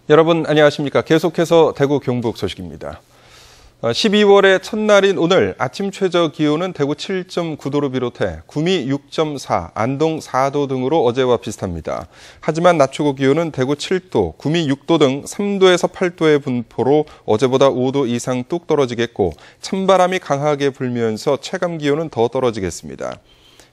여러분 안녕하십니까. 계속해서 대구 경북 소식입니다. 12월의 첫날인 오늘 아침 최저 기온은 대구 7.9도를 비롯해 구미 6.4, 안동 4도 등으로 어제와 비슷합니다. 하지만 낮 최고 기온은 대구 7도, 구미 6도 등 3도에서 8도의 분포로 어제보다 5도 이상 뚝 떨어지겠고 찬바람이 강하게 불면서 체감 기온은 더 떨어지겠습니다.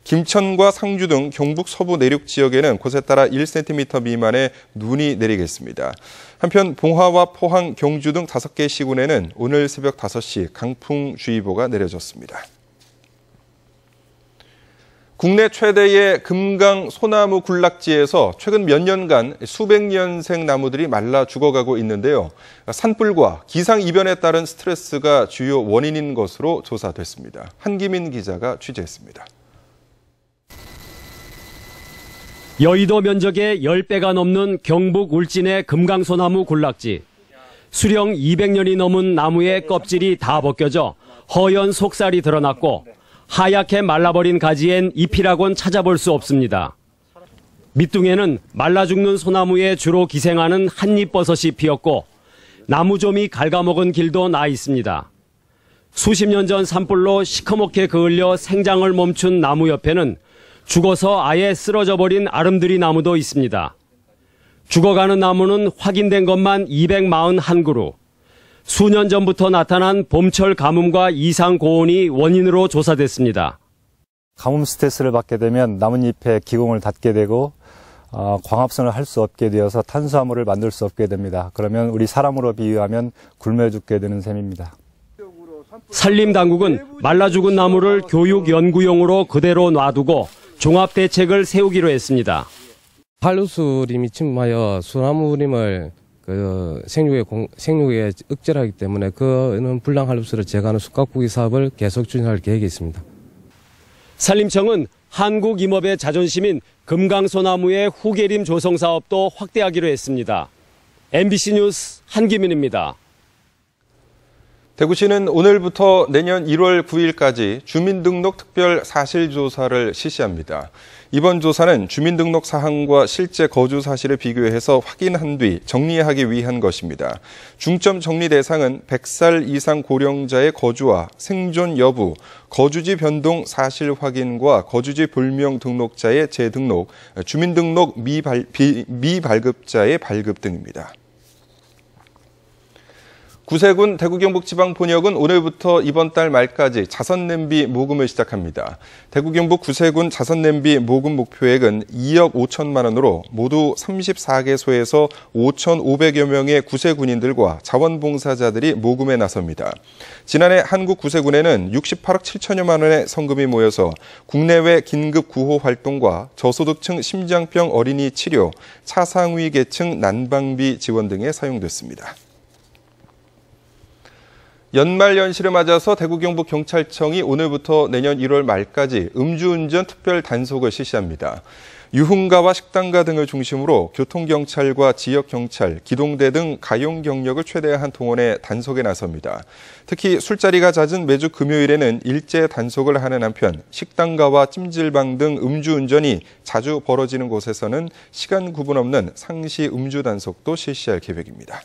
김천과 상주 등 경북 서부 내륙 지역에는 곳에 따라 1cm 미만의 눈이 내리겠습니다. 한편 봉화와 포항, 경주 등 5개 시군에는 오늘 새벽 5시 강풍주의보가 내려졌습니다. 국내 최대의 금강 소나무 군락지에서 최근 몇 년간 수백 년생 나무들이 말라 죽어가고 있는데요. 산불과 기상이변에 따른 스트레스가 주요 원인인 것으로 조사됐습니다. 한기민 기자가 취재했습니다. 여의도 면적의 10배가 넘는 경북 울진의 금강소나무 군락지. 수령 200년이 넘은 나무의 껍질이 다 벗겨져 허연 속살이 드러났고 하얗게 말라버린 가지엔 잎이라곤 찾아볼 수 없습니다. 밑둥에는 말라 죽는 소나무에 주로 기생하는 한잎버섯이 피었고 나무좀이 갉아먹은 길도 나 있습니다. 수십 년 전 산불로 시커멓게 그을려 생장을 멈춘 나무 옆에는 죽어서 아예 쓰러져 버린 아름드리 나무도 있습니다. 죽어가는 나무는 확인된 것만 241그루. 수년 전부터 나타난 봄철 가뭄과 이상 고온이 원인으로 조사됐습니다. 가뭄 스트레스를 받게 되면 나뭇잎에 기공을 닫게 되고 광합성을 할 수 없게 되어서 탄수화물을 만들 수 없게 됩니다. 그러면 우리 사람으로 비유하면 굶어 죽게 되는 셈입니다. 산림당국은 말라 죽은 나무를 교육 연구용으로 그대로 놔두고 종합대책을 세우기로 했습니다. 한루수림이 침범하여 소나무림을 생육에 억제하기 때문에 그는 불량 한루수를 제거하는 숲가꾸기 사업을 계속 추진할 계획이 있습니다. 산림청은 한국 임업의 자존심인 금강소나무의 후계림 조성 사업도 확대하기로 했습니다. MBC 뉴스 한기민입니다. 대구시는 오늘부터 내년 1월 9일까지 주민등록 특별 사실조사를 실시합니다. 이번 조사는 주민등록 사항과 실제 거주 사실을 비교해서 확인한 뒤 정리하기 위한 것입니다. 중점 정리 대상은 100살 이상 고령자의 거주와 생존 여부, 거주지 변동 사실 확인과 거주지 불명 등록자의 재등록, 주민등록 미발급자의 발급 등입니다. 구세군 대구 경북지방본역은 오늘부터 이번 달 말까지 자선냄비 모금을 시작합니다. 대구 경북 구세군 자선냄비 모금 목표액은 2억 5천만 원으로 모두 34개소에서 5,500여 명의 구세군인들과 자원봉사자들이 모금에 나섭니다. 지난해 한국 구세군에는 68억 7천여만 원의 성금이 모여서 국내외 긴급 구호 활동과 저소득층 심장병 어린이 치료, 차상위 계층 난방비 지원 등에 사용됐습니다. 연말연시를 맞아서 대구 경북경찰청이 오늘부터 내년 1월 말까지 음주운전 특별 단속을 실시합니다. 유흥가와 식당가 등을 중심으로 교통경찰과 지역경찰, 기동대 등 가용 경력을 최대한 동원해 단속에 나섭니다. 특히 술자리가 잦은 매주 금요일에는 일제 단속을 하는 한편 식당가와 찜질방 등 음주운전이 자주 벌어지는 곳에서는 시간 구분 없는 상시 음주 단속도 실시할 계획입니다.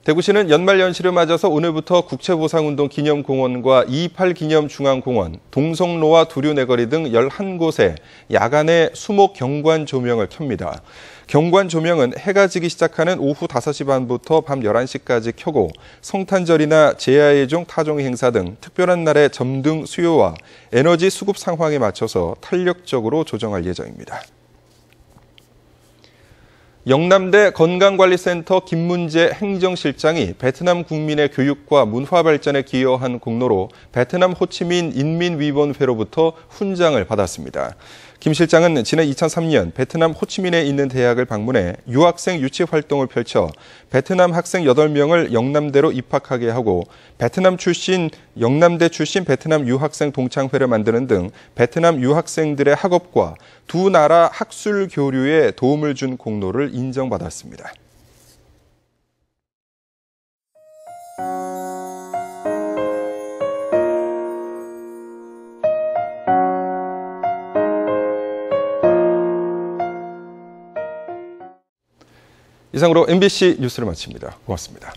대구시는 연말연시를 맞아서 오늘부터 국채보상운동 기념공원과 2.28 기념중앙공원, 동성로와 두류내거리 등 11곳에 야간에 수목 경관 조명을 켭니다. 경관 조명은 해가 지기 시작하는 오후 5시 반부터 밤 11시까지 켜고 성탄절이나 제야의종 타종 행사 등 특별한 날의 점등 수요와 에너지 수급 상황에 맞춰서 탄력적으로 조정할 예정입니다. 영남대 건강관리센터 김문재 행정실장이 베트남 국민의 교육과 문화 발전에 기여한 공로로 베트남 호치민 인민위원회로부터 훈장을 받았습니다. 김 실장은 지난 2003년 베트남 호치민에 있는 대학을 방문해 유학생 유치 활동을 펼쳐 베트남 학생 8명을 영남대로 입학하게 하고 베트남 출신, 영남대 출신 베트남 유학생 동창회를 만드는 등 베트남 유학생들의 학업과 두 나라 학술 교류에 도움을 준 공로를 인정받았습니다. 이상으로 MBC 뉴스를 마칩니다. 고맙습니다.